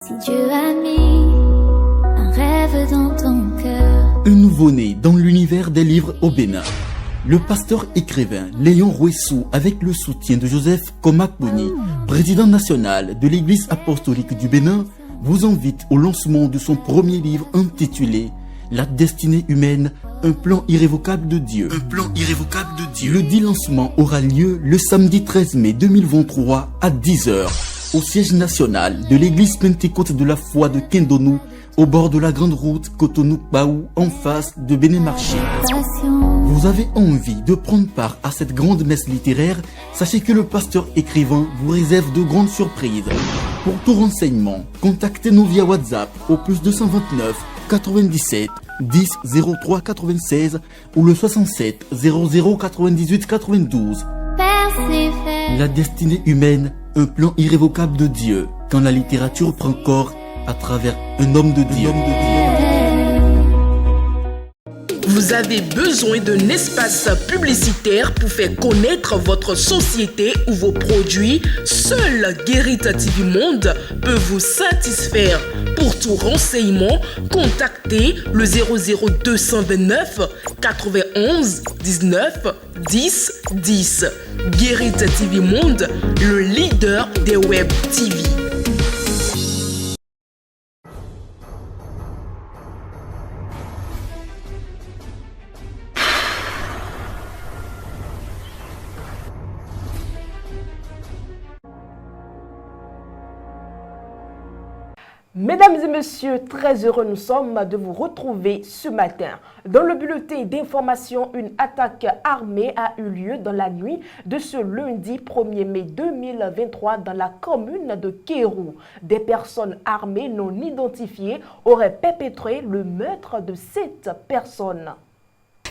Si Dieu a mis un rêve dans ton cœur. Un nouveau-né dans l'univers des livres au Bénin. Le pasteur écrivain Léon Rouessou, avec le soutien de Joseph Komakboni, président national de l'Église apostolique du Bénin, vous invite au lancement de son premier livre intitulé La destinée humaine, un plan irrévocable de Dieu. Un plan irrévocable de Dieu. Le dit lancement aura lieu le samedi 13 mai 2023 à 10h au siège national de l'Église Pentecôte de la foi de Kendonou, au bord de la grande route Cotonou-Baou, en face de Béné-Marché. Vous avez envie de prendre part à cette grande messe littéraire? Sachez que le pasteur écrivain vous réserve de grandes surprises. Pour tout renseignement, contactez-nous via WhatsApp au +229 97 10 03 96 ou le 67 00 98 92. La destinée humaine, un plan irrévocable de Dieu, quand la littérature prend corps à travers un homme de Dieu. Vous avez besoin d'un espace publicitaire pour faire connaître votre société ou vos produits? Seul Guérita TV Monde peut vous satisfaire. Pour tout renseignement, contactez le 00229 91 19 10 10. Guérita TV Monde, le leader des web TV. Mesdames et messieurs, très heureux nous sommes de vous retrouver ce matin. Dans le bulletin d'information, une attaque armée a eu lieu dans la nuit de ce lundi 1er mai 2023 dans la commune de Kérou. Des personnes armées non identifiées auraient perpétré le meurtre de 7 personnes.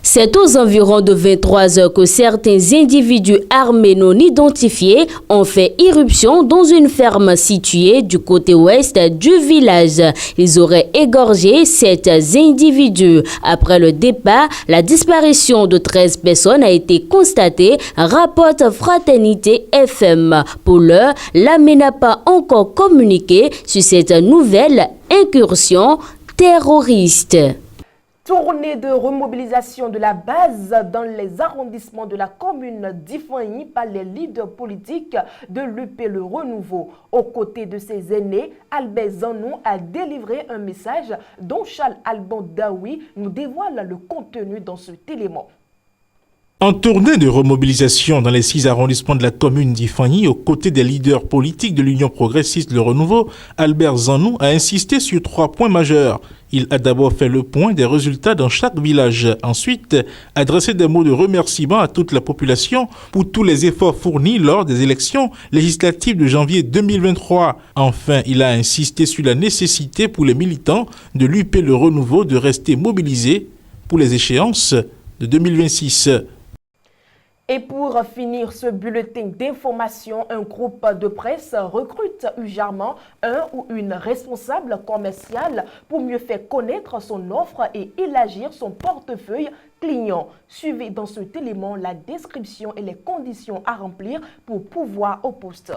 C'est aux environs de 23 heures que certains individus armés non identifiés ont fait irruption dans une ferme située du côté ouest du village. Ils auraient égorgé 7 individus. Après le départ, la disparition de 13 personnes a été constatée, rapporte Fraternité FM. Pour l'heure, l'armée n'a pas encore communiqué sur cette nouvelle incursion terroriste. Tournée de remobilisation de la base dans les arrondissements de la commune d'Ifani par les leaders politiques de l'UP Le Renouveau. Aux côtés de ses aînés, Albert Zanou a délivré un message dont Charles Alban Daoui nous dévoile le contenu dans ce élément. En tournée de remobilisation dans les 6 arrondissements de la commune d'Ifani, aux côtés des leaders politiques de l'Union progressiste Le Renouveau, Albert Zanou a insisté sur 3 points majeurs. Il a d'abord fait le point des résultats dans chaque village. Ensuite, adressé des mots de remerciement à toute la population pour tous les efforts fournis lors des élections législatives de janvier 2023. Enfin, il a insisté sur la nécessité pour les militants de l'UP Le Renouveau de rester mobilisés pour les échéances de 2026. Et pour finir ce bulletin d'information, un groupe de presse recrute urgemment un ou une responsable commerciale pour mieux faire connaître son offre et élargir son portefeuille client. Suivez dans cet élément la description et les conditions à remplir pour pouvoir au poste.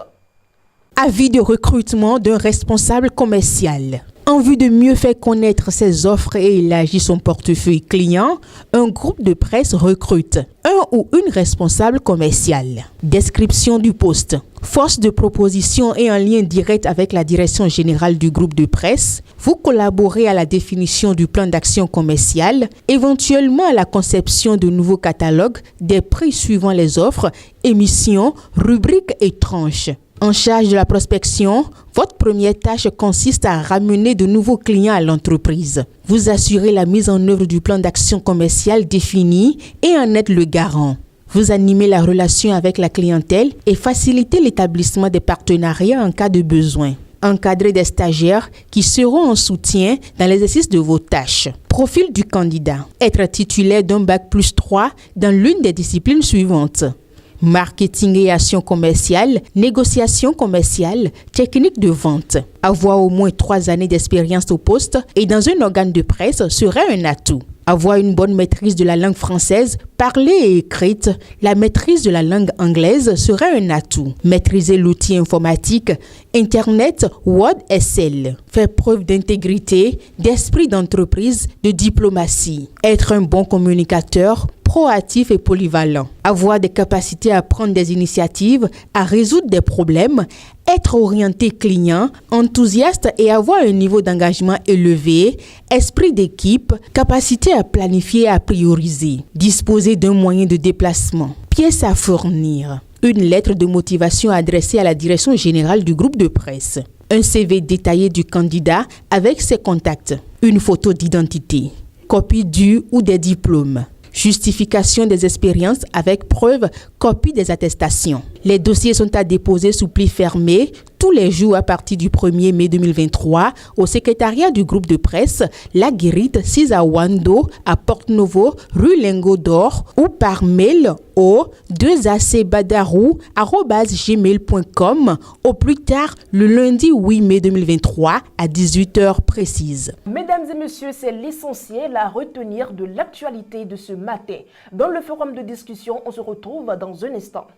Avis de recrutement d'un responsable commercial. En vue de mieux faire connaître ses offres et élargir son portefeuille client, un groupe de presse recrute un ou une responsable commerciale. Description du poste. Force de proposition et en lien direct avec la direction générale du groupe de presse, vous collaborez à la définition du plan d'action commercial, éventuellement à la conception de nouveaux catalogues, des prix suivant les offres, émissions, rubriques et tranches. En charge de la prospection, votre première tâche consiste à ramener de nouveaux clients à l'entreprise. Vous assurez la mise en œuvre du plan d'action commercial défini et en êtes le garant. Vous animez la relation avec la clientèle et facilitez l'établissement des partenariats en cas de besoin. Encadrez des stagiaires qui seront en soutien dans l'exercice de vos tâches. Profil du candidat. Être titulaire d'un bac+3 dans l'une des disciplines suivantes. Marketing et action commerciale, négociation commerciale, technique de vente. Avoir au moins 3 années d'expérience au poste et dans un organe de presse serait un atout. Avoir une bonne maîtrise de la langue française, parlée et écrite, la maîtrise de la langue anglaise serait un atout. Maîtriser l'outil informatique, Internet, Word, Excel. Faire preuve d'intégrité, d'esprit d'entreprise, de diplomatie. Être un bon communicateur, proactif et polyvalent. Avoir des capacités à prendre des initiatives, à résoudre des problèmes, être orienté client, enthousiaste et avoir un niveau d'engagement élevé, esprit d'équipe, capacité à planifier et à prioriser, disposer d'un moyen de déplacement, pièces à fournir, une lettre de motivation adressée à la direction générale du groupe de presse, un CV détaillé du candidat avec ses contacts, une photo d'identité, copie du ou des diplômes, justification des expériences avec preuve, copie des attestations. Les dossiers sont à déposer sous pli fermé tous les jours à partir du 1er mai 2023 au secrétariat du groupe de presse La Guérite 6 à Wando à Porte-Novo, rue Lingot d'Or ou par mail au 2acbadarou@gmail.com au plus tard le lundi 8 mai 2023 à 18h précise. Mesdames et messieurs, c'est l'essentiel à retenir de l'actualité de ce matin. Dans le forum de discussion, on se retrouve dans un instant.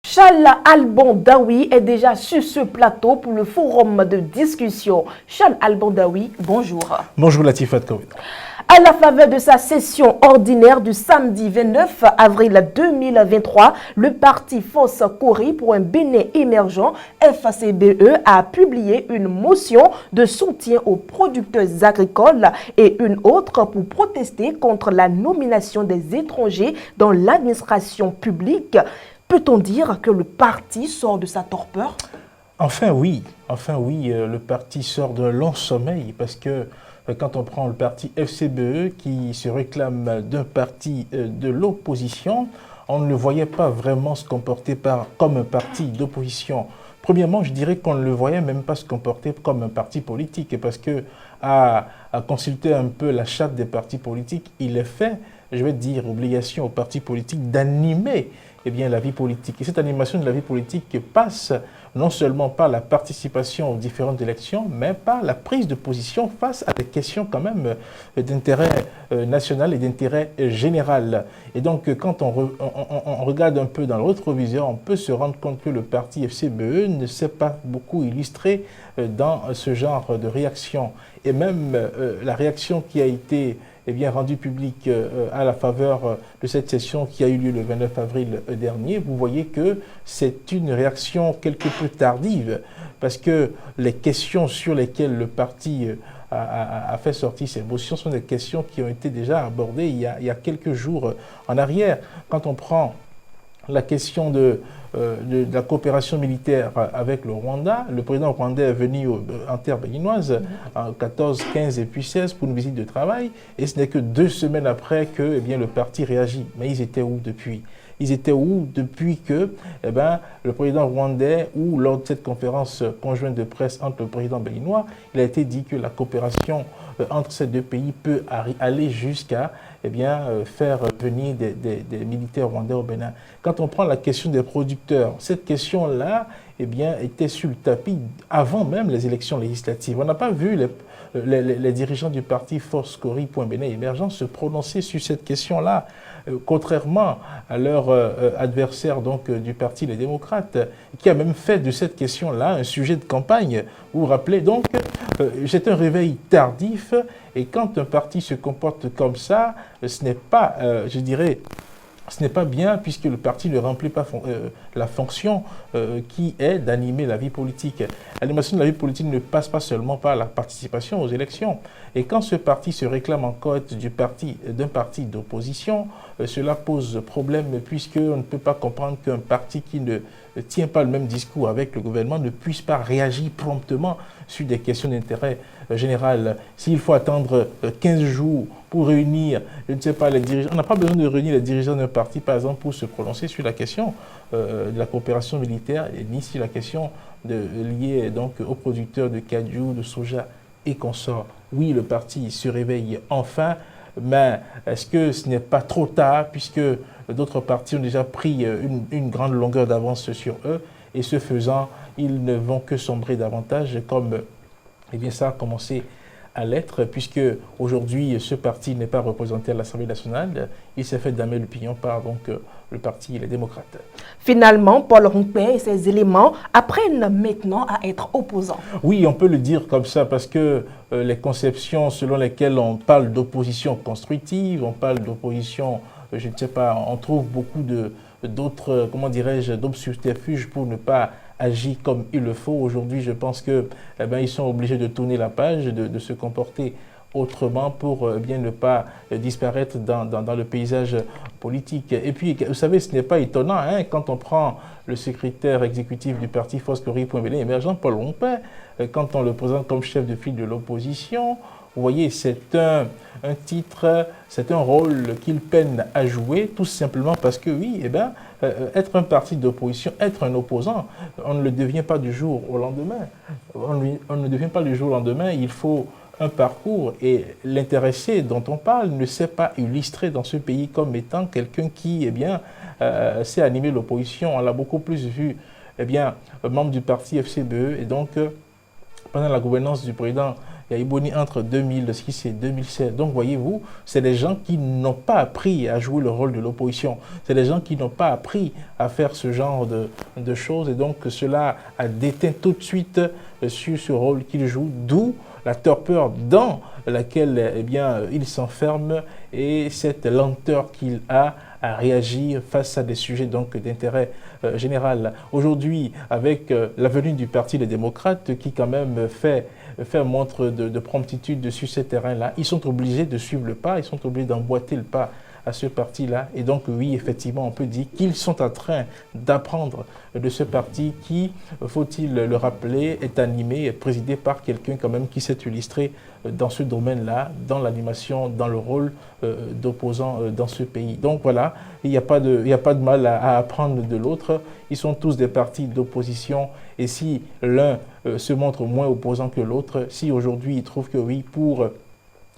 Charles Alban Daoui est déjà sur ce plateau pour le forum de discussion. Charles Alban Daoui, bonjour. Bonjour Latifat Koué. À la faveur de sa session ordinaire du samedi 29 avril 2023, le parti Force Cori pour un Bénin émergent, FCBE, a publié une motion de soutien aux producteurs agricoles et une autre pour protester contre la nomination des étrangers dans l'administration publique. Peut-on dire que le parti sort de sa torpeur? Enfin oui, le parti sort d'un long sommeil parce que quand on prend le parti FCBE qui se réclame d'un parti de l'opposition, on ne le voyait pas vraiment se comporter comme un parti d'opposition. Premièrement, je dirais qu'on ne le voyait même pas se comporter comme un parti politique parce que à consulter un peu la charte des partis politiques, il est fait, je vais dire, obligation aux partis politiques d'animer la vie politique. Et cette animation de la vie politique passe non seulement par la participation aux différentes élections, mais par la prise de position face à des questions quand même d'intérêt national et d'intérêt général. Et donc, quand on regarde un peu dans le rétroviseur, on peut se rendre compte que le parti FCBE ne s'est pas beaucoup illustré dans ce genre de réaction. Et même la réaction qui a été rendu public à la faveur de cette session qui a eu lieu le 29 avril dernier, vous voyez que c'est une réaction quelque peu tardive parce que les questions sur lesquelles le parti a fait sortir ces motions sont des questions qui ont été déjà abordées il y a quelques jours en arrière. Quand on prend la question de la coopération militaire avec le Rwanda. Le président rwandais est venu en terre béninoise en 14, 15 et puis 16 pour une visite de travail. Et ce n'est que 2 semaines après que le parti réagit. Mais ils étaient où depuis? Ils étaient où depuis que le président rwandais, ou lors de cette conférence conjointe de presse entre le président béninois, il a été dit que la coopération entre ces deux pays peut aller jusqu'à faire venir des militaires rwandais au Bénin. Quand on prend la question des producteurs, cette question-là était sur le tapis avant même les élections législatives. On n'a pas vu les dirigeants du parti Force Cori pour un Bénin émergent se prononcer sur cette question-là, contrairement à leur adversaire du parti Les Démocrates, qui a même fait de cette question-là un sujet de campagne. Vous vous rappelez donc, c'est un réveil tardif, et quand un parti se comporte comme ça, ce n'est pas, ce n'est pas bien, puisque le parti ne remplit pas la fonction qui est d'animer la vie politique. L'animation de la vie politique ne passe pas seulement par la participation aux élections. Et quand ce parti se réclame encore d'un parti d'opposition, cela pose problème, puisqu'on ne peut pas comprendre qu'un parti qui ne tient pas le même discours avec le gouvernement ne puisse pas réagir promptement sur des questions d'intérêt général. S'il faut attendre 15 jours pour réunir, je ne sais pas, les dirigeants, on n'a pas besoin de réunir les dirigeants d'un parti, par exemple, pour se prononcer sur la question de la coopération militaire, ni sur la question liée aux producteurs de cajou, de soja et consorts. Oui, le parti se réveille enfin, mais est-ce que ce n'est pas trop tard, puisque d'autres partis ont déjà pris une grande longueur d'avance sur eux? et ce faisant, ils ne vont que sombrer davantage comme ça a commencé à l'être, puisque aujourd'hui ce parti n'est pas représenté à l'Assemblée nationale, il s'est fait damer le pignon par le parti Les Démocrates. Finalement, Paul Rompin et ses éléments apprennent maintenant à être opposants. Oui, on peut le dire comme ça, parce que les conceptions selon lesquelles on parle d'opposition constructive, on parle d'opposition, je ne sais pas, on trouve beaucoup d'autres, comment dirais-je, d'autres subterfuges pour ne pas agir comme il le faut. Aujourd'hui, je pense que ils sont obligés de tourner la page, de se comporter autrement pour bien ne pas disparaître dans le paysage politique. Et puis, vous savez, ce n'est pas étonnant, hein, quand on prend le secrétaire exécutif du parti Foscori.Belé émergent, Paul Rompin, quand on le présente comme chef de file de l'opposition, vous voyez, c'est un titre, c'est un rôle qu'il peine à jouer, tout simplement parce que, oui, être un parti d'opposition, être un opposant, on ne le devient pas du jour au lendemain. On ne devient pas du jour au lendemain, il faut un parcours, et l'intéressé dont on parle ne s'est pas illustré dans ce pays comme étant quelqu'un qui, sait animer l'opposition. On l'a beaucoup plus vu, membre du parti FCBE, et donc, pendant la gouvernance du président Yaïboni entre 2006 et 2016. Donc, voyez-vous, c'est des gens qui n'ont pas appris à jouer le rôle de l'opposition. C'est des gens qui n'ont pas appris à faire ce genre de choses. Et donc, cela a déteint tout de suite sur ce rôle qu'ils jouent, d'où la torpeur dans laquelle il s'enferme et cette lenteur qu'il a à réagir face à des sujets d'intérêt général. Aujourd'hui, avec la venue du Parti des démocrates qui quand même fait montre de promptitude sur ce terrain-là, ils sont obligés de suivre le pas, ils sont obligés d'emboîter le pas à ce parti-là. Et donc, oui, effectivement, on peut dire qu'ils sont en train d'apprendre de ce parti qui, faut-il le rappeler, est animé et présidé par quelqu'un quand même qui s'est illustré dans ce domaine-là, dans l'animation, dans le rôle d'opposant dans ce pays. Donc voilà, il n'y a pas de mal à apprendre de l'autre. Ils sont tous des partis d'opposition. Et si l'un se montre moins opposant que l'autre, si aujourd'hui il trouve que oui, pour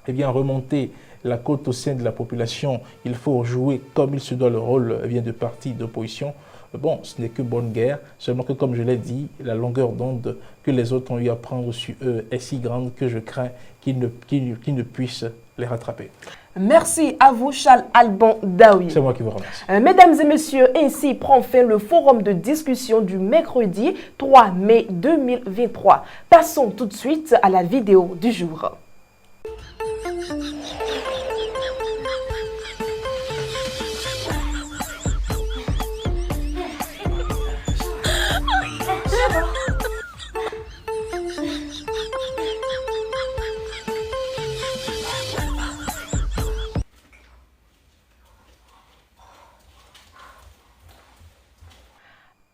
remonter la côte au sein de la population, il faut jouer comme il se doit le rôle de parti d'opposition. Bon, ce n'est que bonne guerre, seulement que comme je l'ai dit, la longueur d'onde que les autres ont eu à prendre sur eux est si grande que je crains qu'ils ne puissent les rattraper. Merci à vous, Charles Alban Daoui. C'est moi qui vous remercie. Mesdames et messieurs, ainsi prend fin le forum de discussion du mercredi 3 mai 2023. Passons tout de suite à la vidéo du jour.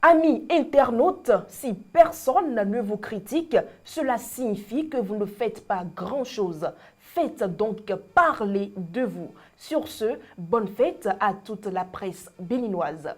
Amis internautes, si personne ne vous critique, cela signifie que vous ne faites pas grand-chose. Faites donc parler de vous. Sur ce, bonne fête à toute la presse béninoise.